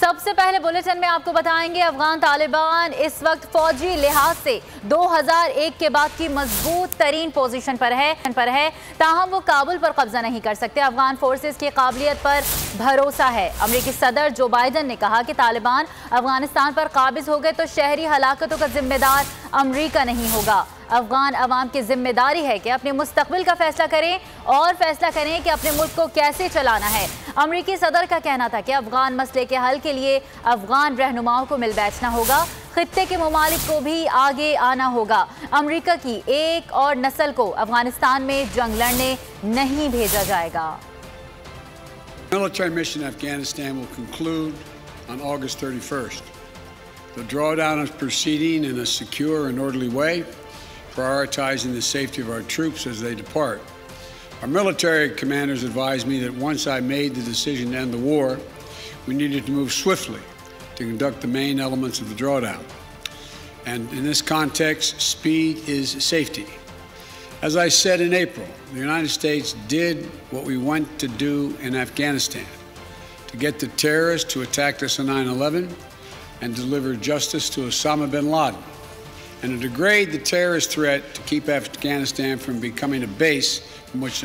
सबसे पहले बुलेटिन में आपको बताएंगे अफगान तालिबान इस वक्त फौजी लिहाज से 2001 के बाद की मजबूत तरीन पोजीशन पर है, ताहम वो काबुल पर कब्जा नहीं कर सकते। अफगान फोर्सेस की काबिलियत पर भरोसा है। अमेरिकी सदर जो बाइडन ने कहा कि तालिबान अफगानिस्तान पर काबिज हो गए तो शहरी हलाकतों का जिम्मेदार अमेरिका नहीं होगा। अफगान अवाम की जिम्मेदारी है कि अपने मुस्तकबिल का फैसला करें और फैसला करें कि अपने मुल्क को कैसे चलाना है। अमेरिकी सदर का कहना था कि अफगान मसले के हल के लिए अफगान रहनुमाओं को मिल बैठना होगा, खित्ते के ममालिक को भी आगे आना होगा। अमेरिका की एक और नस्ल को अफगानिस्तान में जंग लड़ने नहीं भेजा जाएगा। Military mission in Afghanistan will conclude on August 31st. The drawdown is proceeding in a secure and orderly way, prioritizing the safety of our troops as they depart. Our military commanders advised me that once I made the decision to end the war, we needed to move swiftly to conduct the main elements of the drawdown. And in this context, speed is safety. As I said in April, the United States did what we went to do in Afghanistan, to get the terrorists who attacked us on 9/11 and deliver justice to Osama bin Laden, and to degrade the terrorist threat to keep Afghanistan from becoming a base from which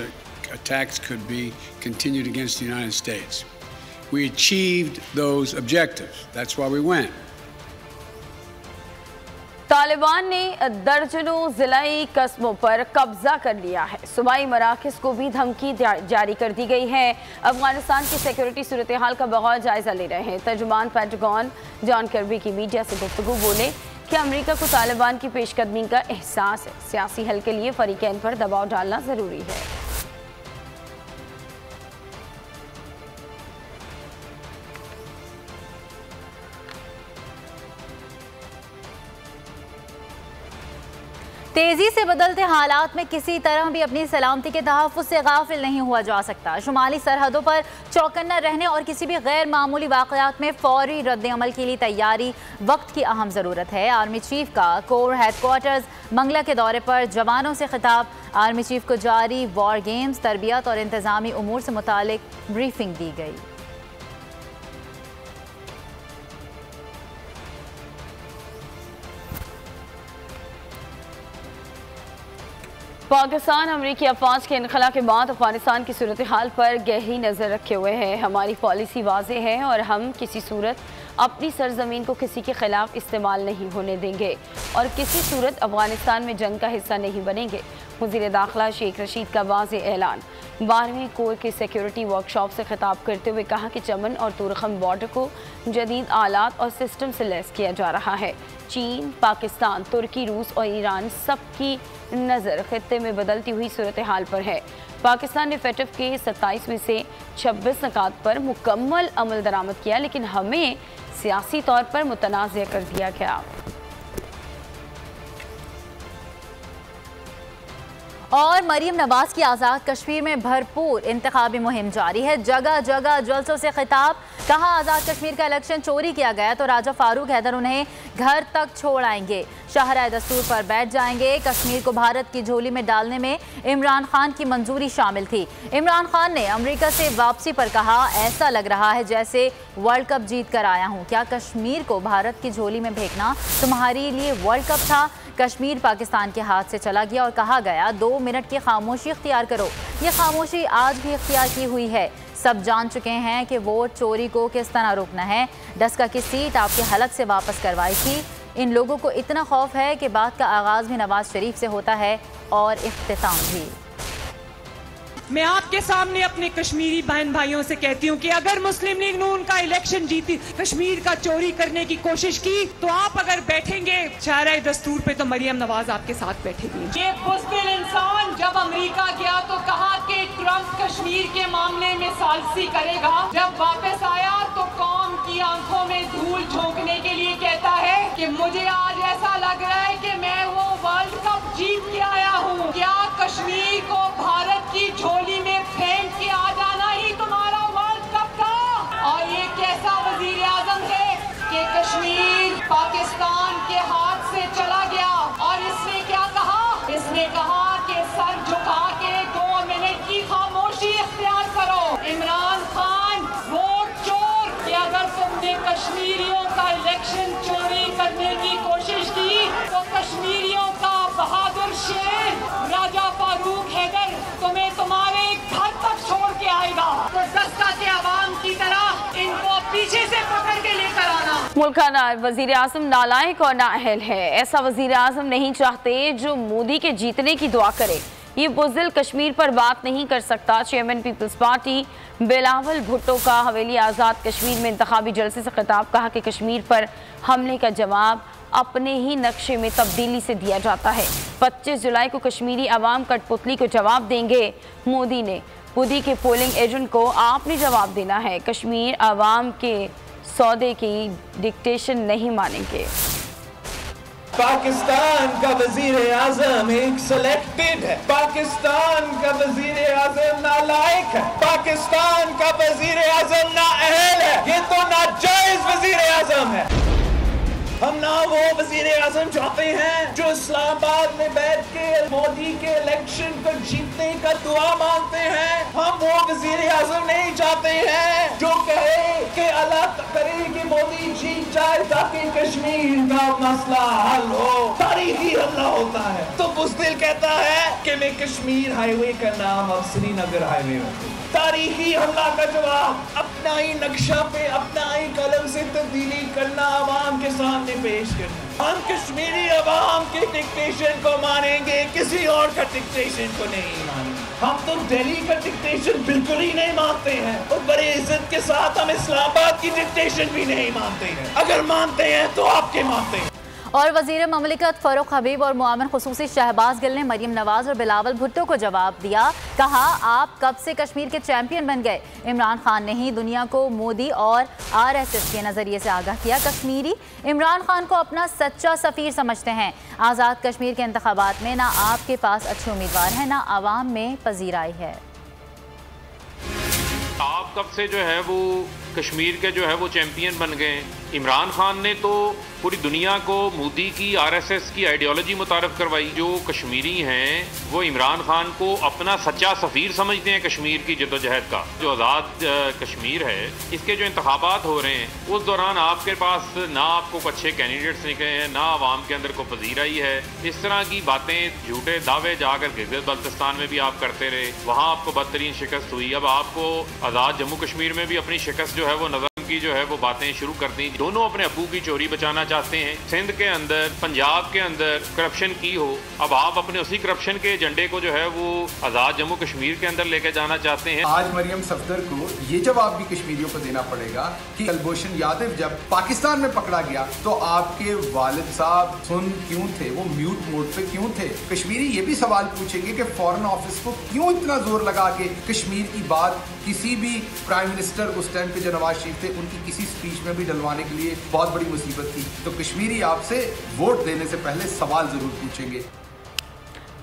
attacks could be continued against the United States. We achieved those objectives. That's why we went. Taliban ने दर्जनों जिलाई कस्बों पर कब्जा कर लिया है। सूबाई मराकज़ को भी धमकी जारी कर दी गई है। अफगानिस्तान की सिक्योरिटी सूरत हाल का बगौर जायजा ले रहे हैं। तर्जुमान पेंटागन जॉन कर्बी की मीडिया से गुफ्तगू बोले कि अमेरिका को तालिबान की पेशकदमी का एहसास है। सियासी हल के लिए फरीकैन पर दबाव डालना जरूरी है। तेजी से बदलते हालात में किसी तरह भी अपनी सलामती के तहफ़्फ़ुज़ से गाफिल नहीं हुआ जा सकता। शुमाली सरहदों पर चौकन्ना रहने और किसी भी गैर मामूली वाक़यात में फौरी रद्द-ए-अमल के लिए तैयारी वक्त की अहम ज़रूरत है। आर्मी चीफ का कोर हेडक्वार्टर्स मंगला के दौरे पर जवानों से खिताब। आर्मी चीफ को जारी वॉर गेम्स, तरबियत और इंतज़ामी उमूर से मुतालिक ब्रीफिंग दी गई। पाकिस्तान अमरीकी अफवाज के इनखला के बाद अफगानिस्तान की सूरत हाल पर गहरी नज़र रखे हुए है। हमारी पॉलिसी वाज़ेह है और हम किसी सूरत अपनी सरजमीन को किसी के खिलाफ इस्तेमाल नहीं होने देंगे और किसी सूरत अफगानिस्तान में जंग का हिस्सा नहीं बनेंगे। वज़ीर दाखिला शेख रशीद का वाज़ेह ऐलान। 12वीं कोर के सिक्योरिटी वर्कशॉप से खिताब करते हुए कहा कि चमन और तुरखम बॉर्डर को जदीद आलात और सिस्टम से लैस किया जा रहा है। चीन, पाकिस्तान, तुर्की, रूस और ईरान सबकी नज़र खित्ते में बदलती हुई सूरत हाल पर है। पाकिस्तान ने फेटफ के 27वीं से 26 नकात पर मुकम्मल अमल दरामद किया, लेकिन हमें सियासी तौर पर मुतनाज़ कर दिया गया। और मरीम नवाज की आज़ाद कश्मीर में भरपूर इंतखाबी मुहिम जारी है। जगह जगह जलसों से खिताब। कहा आज़ाद कश्मीर का इलेक्शन चोरी किया गया तो राजा फारूक हैदर उन्हें घर तक छोड़ आएंगे, शाहराह दस्तूर पर बैठ जाएंगे। कश्मीर को भारत की झोली में डालने में इमरान खान की मंजूरी शामिल थी। इमरान खान ने अमेरिका से वापसी पर कहा, ऐसा लग रहा है जैसे वर्ल्ड कप जीत कर आया हूँ। क्या कश्मीर को भारत की झोली में फेंकना तुम्हारे लिए वर्ल्ड कप था? कश्मीर पाकिस्तान के हाथ से चला गया और कहा गया 2 मिनट की खामोशी इख्तियार करो। ये खामोशी आज भी इख्तियार की हुई है। सब जान चुके हैं कि वोट चोरी को किस तरह रोकना है। डस्का की सीट आपके हलक से वापस करवाई थी। इन लोगों को इतना खौफ है कि बात का आगाज़ भी नवाज शरीफ से होता है और इख्तिताम भी। मैं आपके सामने अपने कश्मीरी बहन भाइयों से कहती हूँ कि अगर मुस्लिम लीग नून का इलेक्शन जीती, कश्मीर का चोरी करने की कोशिश की, तो आप अगर बैठेंगे शाहराह दस्तूर पे तो मरियम नवाज आपके साथ बैठेगी। ये बुज़दिल इंसान जब अमेरिका गया तो कहा कि ट्रंप कश्मीर के मामले में सालसी करेगा। जब वापस आया तो कौम की आंखों में धूल झोंकने के लिए कहता है कि मुझे आज ऐसा लग रहा है कि मैं वो वर्ल्ड कप जीत के आया हूँ। क्या कश्मीर को भारत की झोली में फेंक के आ जाना ही तुम्हारा वर्ल्ड कप था? और ये कैसा वजीर आजम है कि कश्मीर पाकिस्तान के हाथ से चला गया। और इसने क्या कहा? इसने कहा कि सर झुका के 2 मिनट की खामोशी इख्तियार करो। इमरान खान वोट चोर, कि अगर तुमने कश्मीरियों का इलेक्शन चोरी करने की कोशिश की तो कश्मीरियों का बहादुर शेर राजा फारूक हैदर तुम्हें तुम्हारे घर तक छोड़ के आएगा। तो दस्ता के आवाम की तरह इनको पीछे से पकड़ के लेकर आना। मुल्क का वजीर आजम नालायक और नाअहल है। ऐसा वजीर आजम नहीं चाहते जो मोदी के जीतने की दुआ करे। ये बुज़दिल कश्मीर पर बात नहीं कर सकता। चेयरमैन पीपल्स पार्टी बिलावल भुट्टो का हवेली आज़ाद कश्मीर में इंतखाबी जलसे से खिताब। कहा कि कश्मीर पर हमले का जवाब अपने ही नक्शे में तब्दीली से दिया जाता है। 25 जुलाई को कश्मीरी अवाम कठपुतली को जवाब देंगे। मोदी के पोलिंग एजेंट को आपने जवाब देना है। कश्मीर अवाम के सौदे की डिक्टेशन नहीं मानेंगे। पाकिस्तान का वजीर आजम एक सिलेक्टेड है। पाकिस्तान का वजीर आजम नालायक है। पाकिस्तान का वजीर आजम नाअहल है। ये तो नाजायज वजीर आजम है। हम ना वो वजीर आजम चाहते हैं जो इस्लामाबाद में बैठ के मोदी के इलेक्शन को जीतने का दुआ मांगते हैं। हम वो वजीर आजम नहीं चाहते हैं जो कहे कि अल्लाह करे कि मोदी जीत जाए ताकि कश्मीर का मसला हल हो। तारीखी हमला होता है तो बुज़दिल कहता है कि मैं कश्मीर हाईवे का नाम अब श्रीनगर हाईवे में। तारीखी हमला का जवाब अपना ही नक्शा पे अपना ही कलम से तब्दीली करना, आवाम के सामने पेश करना। हम कश्मीरी आवाम के डिक्टेशन को मानेंगे, किसी और का डिक्टेशन को नहीं मानेंगे। हम तो दिल्ली का डिक्टेशन बिल्कुल ही नहीं मानते हैं और बड़ी इज्जत के साथ हम इस्लामाबाद की डिक्टेशन भी नहीं मानते हैं। अगर मानते हैं तो आपके मानते हैं। और वज़ीर ममलिकत फ़ारूक हबीब और मुआविन खुसूसी शहबाज गिल ने मरीम नवाज और बिलावल भुट्टो को जवाब दिया। कहा, आप कब से कश्मीर के चैंपियन बन गए? इमरान खान ने ही दुनिया को मोदी और RSS के नज़रिए से आगाह किया। कश्मीरी इमरान खान को अपना सच्चा सफ़ीर समझते हैं। आज़ाद कश्मीर के इंतखाबात में ना आपके पास अच्छे उम्मीदवार हैं, ना आवाम में पजीराई है। आप कब से जो है वो कश्मीर के जो है वो चैंपियन बन गए? इमरान खान ने तो पूरी दुनिया को मोदी की RSS की आइडियोलॉजी मुतारफ करवाई। जो कश्मीरी हैं वो इमरान खान को अपना सच्चा सफ़ीर समझते हैं कश्मीर की जदोजहद का। जो आज़ाद कश्मीर है इसके जो इंतखाबात हो रहे हैं उस दौरान आपके पास ना आपको अच्छे कैंडिडेट्स निकले हैं, ना आवाम के अंदर को पजीराई है। इस तरह की बातें, झूठे दावे जाकर गिलगित बल्तिस्तान में भी आप करते रहे, वहाँ आपको बदतरीन शिकस्त हुई। अब आपको आज़ाद जम्मू कश्मीर में भी अपनी शिकस्त जो है वो नजर की जो है वो बातें शुरू कर दी। दोनों अपने अबू की चोरी बचाना चाहते हैं। सिंध के अंदर, पंजाब के अंदर करप्शन की हो, अब आप अपने उसी करप्शन के एजेंडे को जो है वो आज़ाद जम्मू कश्मीर के अंदर लेके जाना चाहते हैं। आज मरियम सफदर को ये जवाब भी कश्मीरियों को देना पड़ेगा कि कुलभूषण यादव जब पाकिस्तान में पकड़ा गया तो आपके वालिद साहब सुन क्यों थे, वो म्यूट मोड पे क्यों थे? कश्मीरी ये भी सवाल पूछेंगे कि फॉरेन ऑफिस को क्यों इतना जोर लगा के कश्मीर की बात किसी भी प्राइम मिनिस्टर उस टाइम पे जो नवाज शरीफ थे उनकी किसी स्पीच में भी डलवाने के लिए बहुत बड़ी मुसीबत थी। तो कश्मीरी आपसे वोट देने से पहले सवाल जरूर पूछेंगे।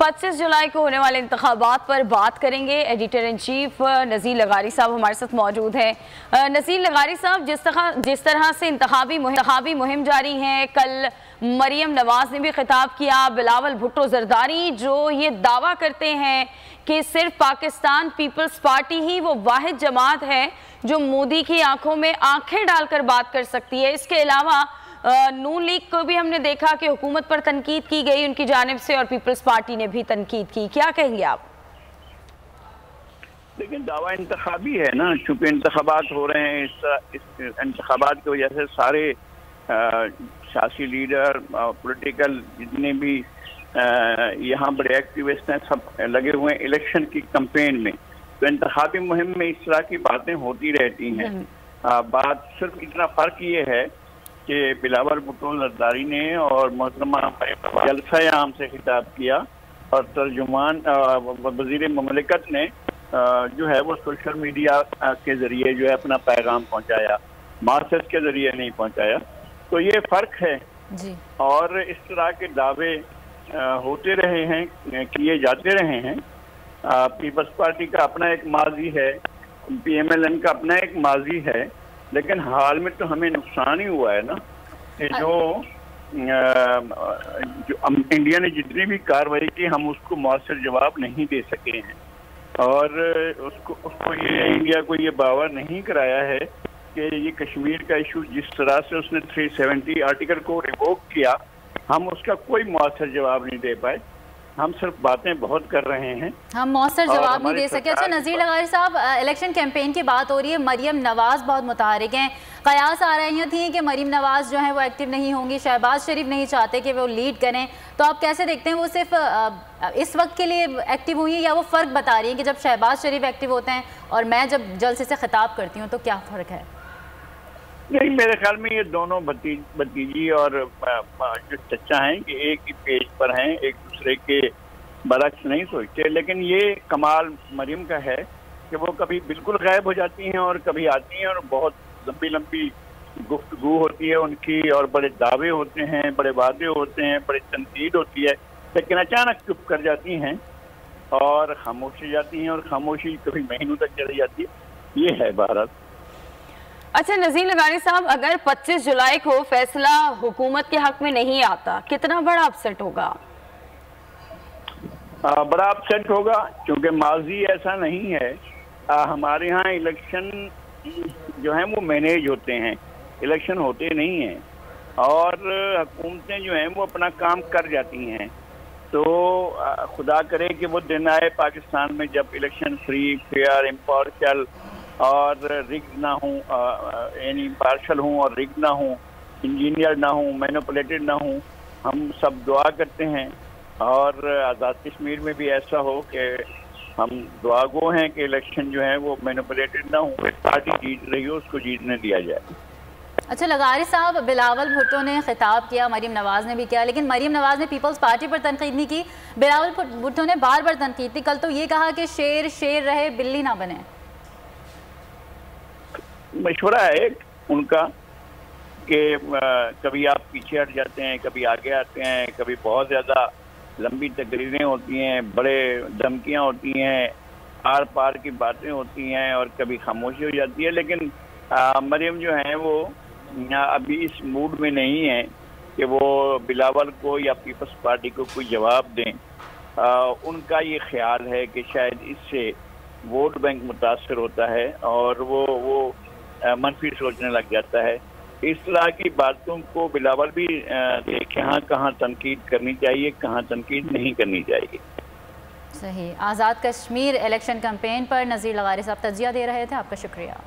25 जुलाई को होने वाले इंतखाबात पर बात करेंगे। एडिटर इन चीफ नज़ीर लगारी साहब हमारे साथ मौजूद हैं। नज़ीर लगारी साहब, जिस तरह से इंतखाबी मुहिम जारी है, कल मरियम नवाज ने भी खिताब किया, बिलावल भुट्टो जरदारी जो ये दावा करते हैं कि सिर्फ पाकिस्तान पीपल्स पार्टी ही वो वाहिद जमात है जो मोदी की आंखों में आंखें डालकर बात कर सकती है। इसके अलावा नून लीग को भी हमने देखा कि हुकूमत पर तनकीद की गई उनकी जानिब से और पीपल्स पार्टी ने भी तनकीद की। क्या कहेंगे आप? लेकिन दावा इंतखाबी है ना, चूंकि इंतखाबात हो रहे हैं, इस इंतखाबात की वजह से सारे सियासी लीडर, पॉलिटिकल जितने भी यहाँ बड़े एक्टिविस्ट हैं सब लगे हुए हैं इलेक्शन की कैंपेन में। तो इंतखाबी मुहिम में इस तरह की बातें होती रहती हैं। बात सिर्फ इतना फ़र्क ये है कि बिलावल भुट्टो जरदारी ने और मोहतरमा जलसा आम से खिताब किया और तर्जुमान वज़ीर ममलिकत ने जो है वो सोशल मीडिया के ज़रिए जो है अपना पैगाम पहुंचाया, मार्सेस के ज़रिए नहीं पहुंचाया। तो ये फ़र्क है जी। और इस तरह के दावे होते रहे हैं, किए जाते रहे हैं। पीपल्स पार्टी का अपना एक माजी है, PMLN का अपना एक माजी है, लेकिन हाल में तो हमें नुकसान ही हुआ है ना। जो इंडिया ने जितनी भी कार्रवाई की हम उसको मौसर जवाब नहीं दे सके हैं और उसको ये इंडिया को ये बावर नहीं कराया है कि ये कश्मीर का इशू जिस तरह से उसने 370 आर्टिकल को रिवोक किया, हम उसका कोई मौसर जवाब नहीं दे पाए। हम सिर्फ बातें बहुत कर रहे हैं, हम मौसर जवाब नहीं दे सके। अच्छा नज़ीर लगारी साहब, इलेक्शन कैंपेन की बात हो रही है, मरियम नवाज़ बहुत मुतहरिक हैं, कयास आ रही थी कि मरियम नवाज़ जो है वो एक्टिव नहीं होंगी, शहबाज शरीफ नहीं चाहते कि वो लीड करें, तो आप कैसे देखते हैं वो सिर्फ इस वक्त के लिए एक्टिव हुई हैं या वो फ़र्क बता रही हैं कि जब शहबाज शरीफ एक्टिव होते हैं और मैं जब जलसे से खिताब करती हूँ तो क्या फ़र्क है? नहीं, मेरे ख्याल में ये दोनों भतीजी और जो चचा हैं कि एक ही पेज पर हैं, एक दूसरे के बरक्स नहीं सोचते। लेकिन ये कमाल मरियम का है कि वो कभी बिल्कुल गायब हो जाती हैं और कभी आती हैं और बहुत लंबी लंबी गुफ्तगू होती है उनकी, और बड़े दावे होते हैं, बड़े वादे होते हैं, बड़ी तनकीद होती है, लेकिन अचानक चुप कर जाती हैं और खामोश हो जाती हैं, और खामोशी कभी महीनों तक चली जाती है। ये है भारत। अच्छा नज़ीर लगारी साहब, अगर 25 जुलाई को फैसला हुकूमत के हक में नहीं आता, कितना बड़ा अपसेट होगा? बड़ा अपसेट होगा, क्योंकि माजी ऐसा नहीं है। हमारे यहाँ इलेक्शन जो है वो मैनेज होते हैं, इलेक्शन होते नहीं हैं, और हुकूमतें जो हैं वो अपना काम कर जाती हैं। तो खुदा करे कि वो दिन आए पाकिस्तान में जब इलेक्शन फ्री, फेयर, इम्पार्शल और रिग्ड ना हूँ, यानी इम्पार्शल हूँ और रिग्ड ना हूँ, इंजीनियर ना हूँ, मैनिपुलेटेड ना हूँ। हम सब दुआ करते हैं, और आज़ाद कश्मीर में भी ऐसा हो कि हम दुआ गो हैं कि इलेक्शन जो है वो मैनिपुलेटेड ना हो, पार्टी जीत रही हो उसको जीतने दिया जाए। अच्छा लगारी साहब, बिलावल भुट्टो ने खिताब किया, मरीम नवाज़ ने भी किया, लेकिन मरीम नवाज़ ने पीपल्स पार्टी पर तनकीद नहीं की, बिलावल भुट्टो ने बार बार तनकीद की। कल तो ये कहा कि शेर शेर रहे, बिल्ली ना बने। मशवरा है उनका कि कभी आप पीछे हट जाते हैं, कभी आगे आते हैं, कभी बहुत ज़्यादा लंबी तकरीरें होती हैं, बड़े धमकियाँ होती हैं, आर पार की बातें होती हैं, और कभी खामोशी हो जाती है। लेकिन मरियम जो है वो अभी इस मूड में नहीं है कि वो बिलावल को या पीपल्स पार्टी को कोई जवाब दें। उनका ये ख्याल है कि शायद इससे वोट बैंक मुतासर होता है और वो मनफी सोचने लग जाता है। इस तरह की बातों को बिलावल भी कहाँ कहाँ तनकीद करनी चाहिए, कहाँ तनकीद नहीं करनी चाहिए। सही। आज़ाद कश्मीर इलेक्शन कैंपेन पर नज़ीर लगारी साहब तजिया दे रहे थे, आपका शुक्रिया।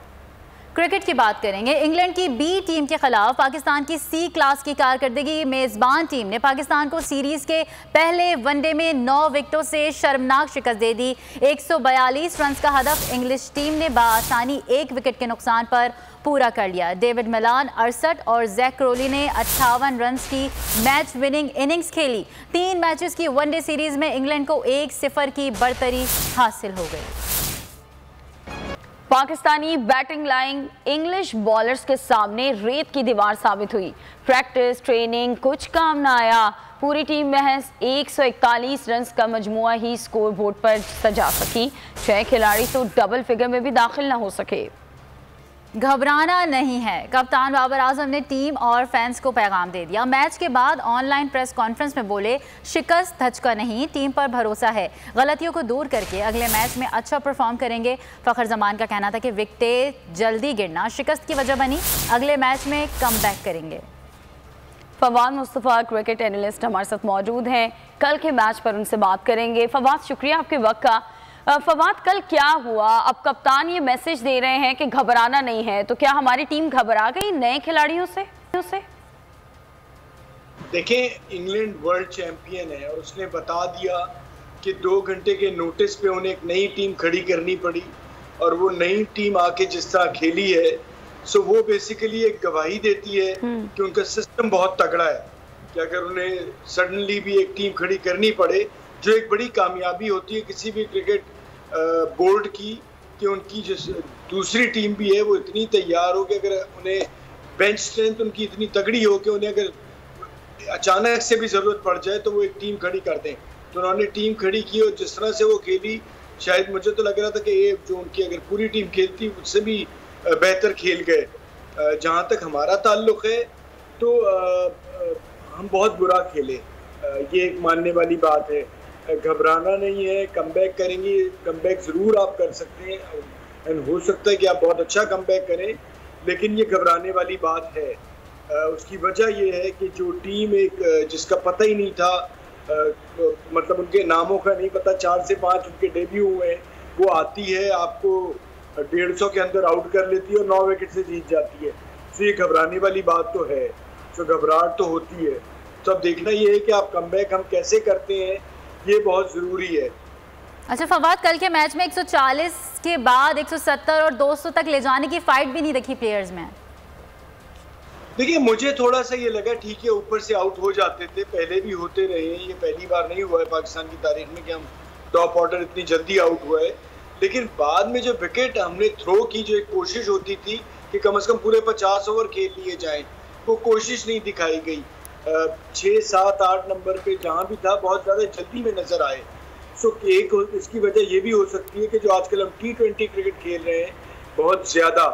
क्रिकेट की बात करेंगे। इंग्लैंड की बी टीम के खिलाफ पाकिस्तान की सी क्लास की कारकर्दगी। मेज़बान टीम ने पाकिस्तान को सीरीज़ के पहले वनडे में 9 विकेटों से शर्मनाक शिकस्त दे दी। 142 रन का हदफ इंग्लिश टीम ने बआसानी 1 विकेट के नुकसान पर पूरा कर लिया। डेविड मिलान 68 और जैक क्रोली ने 58 रन की मैच विनिंग इनिंग्स खेली। 3 मैचेस की वनडे सीरीज में इंग्लैंड को 1-0 की बढ़तरी हासिल हो गई। Pakistani batting line English bowlers के सामने रेत की दीवार साबित हुई। प्रैक्टिस, ट्रेनिंग कुछ काम ना आया। पूरी टीम महज 141 रन का मजमुआ ही स्कोर बोर्ड पर सजा सकी। 6 खिलाड़ी तो डबल फिगर में भी दाखिल ना हो सके। घबराना नहीं है, कप्तान बाबर आजम ने टीम और फैंस को पैगाम दे दिया। मैच के बाद ऑनलाइन प्रेस कॉन्फ्रेंस में बोले, शिकस्त धचका नहीं, टीम पर भरोसा है, गलतियों को दूर करके अगले मैच में अच्छा परफॉर्म करेंगे। फखर जमान का कहना था कि विकेटें जल्दी गिरना शिकस्त की वजह बनी, अगले मैच में कमबैक करेंगे। फवाद मुस्तफ़ा क्रिकेट एनालिस्ट हमारे साथ मौजूद हैं, कल के मैच पर उनसे बात करेंगे। फवाद, शुक्रिया आपके वक्त का। फवाद, कल क्या हुआ? अब कप्तान ये मैसेज दे रहे हैं कि घबराना नहीं है, तो क्या हमारी टीम घबरा गई नए खिलाड़ियों से? देखें, इंग्लैंड वर्ल्ड चैंपियन है और उसने बता दिया कि 2 घंटे के नोटिस पे उन्हें एक नई टीम खड़ी करनी पड़ी, और वो नई टीम आके जिस तरह खेली है, सो वो बेसिकली एक गवाही देती है कि उनका सिस्टम बहुत तगड़ा है। कि अगर उन्हें सडनली भी एक टीम खड़ी करनी पड़े, जो एक बड़ी कामयाबी होती है किसी भी क्रिकेट बोर्ड की, कि उनकी जो दूसरी टीम भी है वो इतनी तैयार हो कि अगर उन्हें बेंच स्ट्रेंथ उनकी इतनी तगड़ी हो कि उन्हें अगर अचानक से भी ज़रूरत पड़ जाए तो वो एक टीम खड़ी कर दें। तो उन्होंने टीम खड़ी की और जिस तरह से वो खेली, शायद मुझे तो लग रहा था कि ये जो उनकी अगर पूरी टीम खेलती उससे भी बेहतर खेल गए। जहाँ तक हमारा ताल्लुक़ है तो हम बहुत बुरा खेले, ये एक मानने वाली बात है। घबराना नहीं है, कमबैक करेंगे, कमबैक ज़रूर आप कर सकते हैं, एंड हो सकता है कि आप बहुत अच्छा कमबैक करें, लेकिन ये घबराने वाली बात है। उसकी वजह ये है कि जो टीम एक जिसका पता ही नहीं था, मतलब उनके नामों का नहीं पता, 4 से 5 उनके डेब्यू हुए हैं, वो आती है, आपको 150 के अंदर आउट कर लेती है और 9 विकेट से जीत जाती है। तो ये घबराने वाली बात तो है, तो घबराहट तो होती है। तो अब देखना ये है कि आप कमबैक हम कैसे करते हैं, ये बहुत ज़रूरी है। अच्छा फवाद, कल के मैच में 140 के बाद 170 और 200 तक ले जाने की फाइट भी नहीं दिखी प्लेयर्स में। देखिए मुझे थोड़ा सा ये लगा ठीक है, ऊपर से आउट हो जाते थे, पहले भी होते रहे हैं, ये पहली बार नहीं हुआ है पाकिस्तान की तारीख में कि हम टॉप ऑर्डर इतनी जल्दी आउट हुआ है। लेकिन बाद में जो विकेट हमने थ्रो की, जो एक कोशिश होती थी कि कम से कम पूरे 50 ओवर खेल लिए जाएं, वो कोशिश नहीं दिखाई गई। 6, 7, 8 नंबर पे जहाँ भी था बहुत ज़्यादा जल्दी में नजर आए। सो एक इसकी वजह ये भी हो सकती है कि जो आजकल हम T20 क्रिकेट खेल रहे हैं, बहुत ज़्यादा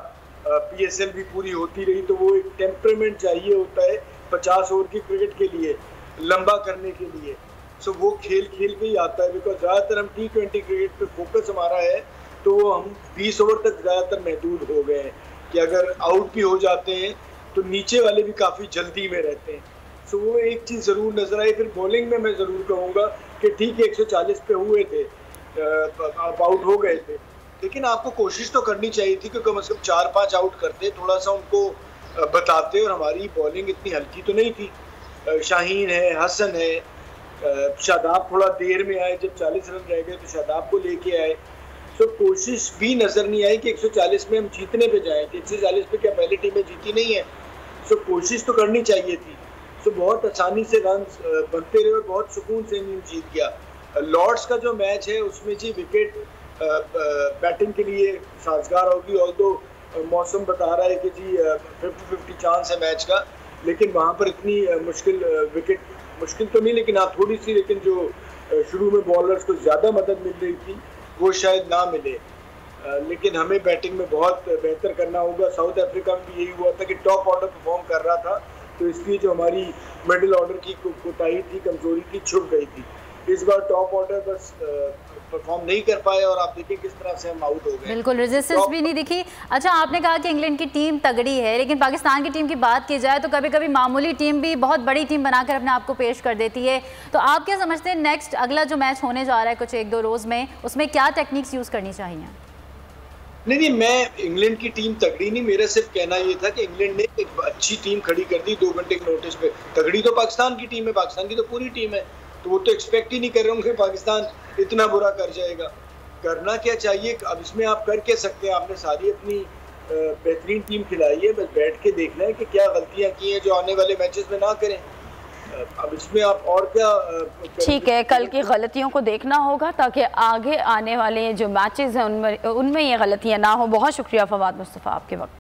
PSL भी पूरी होती रही, तो वो एक टेम्परामेंट चाहिए होता है 50 ओवर की क्रिकेट के लिए, लंबा करने के लिए। सो वो खेल खेल के ही आता है, बिकॉज ज़्यादातर हम T20 क्रिकेट पे फोकस हमारा है, तो हम 20 ओवर तक ज़्यादातर महदूद हो गए हैं कि अगर आउट भी हो जाते हैं तो नीचे वाले भी काफ़ी जल्दी में रहते हैं। सो वो एक चीज़ ज़रूर नजर आई। फिर बॉलिंग में मैं ज़रूर कहूँगा कि ठीक है 140 पे हुए थे, आप आउट हो गए थे, लेकिन आपको कोशिश तो करनी चाहिए थी कि कम से कम 4-5 आउट करते, थोड़ा सा उनको बताते। और हमारी बॉलिंग इतनी हल्की तो नहीं थी, शाहीन है, हसन है, शादाब थोड़ा देर में आए, जब 40 रन रह गए तो शादाब को लेके आए। तो कोशिश भी नज़र नहीं आई कि 140 में हम जीतने पे जाएं, कि 140 पे क्या पहली टीमें जीती नहीं है। सो कोशिश तो करनी चाहिए थी। सो बहुत आसानी से रन बनते रहे और बहुत सुकून से न्यूज़ जीत गया। लॉर्ड्स का जो मैच है उसमें जी विकेट बैटिंग के लिए साजगार होगी, और तो मौसम बता रहा है कि जी 50-50 चांस है मैच का, लेकिन वहाँ पर इतनी मुश्किल तो नहीं, लेकिन हाँ थोड़ी सी, लेकिन जो शुरू में बॉलर्स को ज़्यादा मदद मिल रही थी वो शायद ना मिले। लेकिन हमें बैटिंग में बहुत बेहतर करना होगा। साउथ अफ्रीका में भी यही हुआ था कि टॉप ऑर्डर परफॉर्म कर रहा था, तो इसलिए जो हमारी मिडिल ऑर्डर की कोताही थी, कमजोरी थी, छुप गई थी। इस बार टॉप ऑर्डर बस परफॉर्म नहीं कर पाए और आप देखिए किस तरह से हम आउट हो गए। बिल्कुल रेजिस्टेंस भी नहीं दिखी। अच्छा आपने कहा कि इंग्लैंड की टीम तगड़ी है, लेकिन पाकिस्तान की टीम की बात की जाए तो कभी कभी मामूली टीम भी बहुत बड़ी टीम बनाकर अपने आप को पेश कर देती है। तो आप क्या समझते हैं नेक्स्ट अगला जो मैच होने जा रहा है कुछ 1-2 रोज में, उसमें क्या टेक्निक्स यूज करनी चाहिए? नहीं, मैं इंग्लैंड की टीम तगड़ी नहीं, मेरा सिर्फ कहना ये था कि इंग्लैंड ने एक अच्छी टीम खड़ी कर दी 2 घंटे के नोटिस पे। तगड़ी तो पाकिस्तान की टीम है, पाकिस्तान की तो पूरी टीम है, तो वो तो एक्सपेक्ट ही नहीं कर रहे होंगे पाकिस्तान इतना बुरा कर जाएगा। करना क्या चाहिए, अब इसमें आप कर क्या सकते हैं, आपने सारी अपनी बेहतरीन टीम खिलाई है, बस बैठ के देखना है कि क्या गलतियां की हैं जो आने वाले मैचेस में ना करें। अब इसमें आप और क्या ठीक है, कल की गलतियों को देखना होगा ताकि आगे आने वाले जो मैचेस हैं उनमें ये गलतियां ना हो। बहुत शुक्रिया फवाद मुस्तफ़ा आपके वक्त।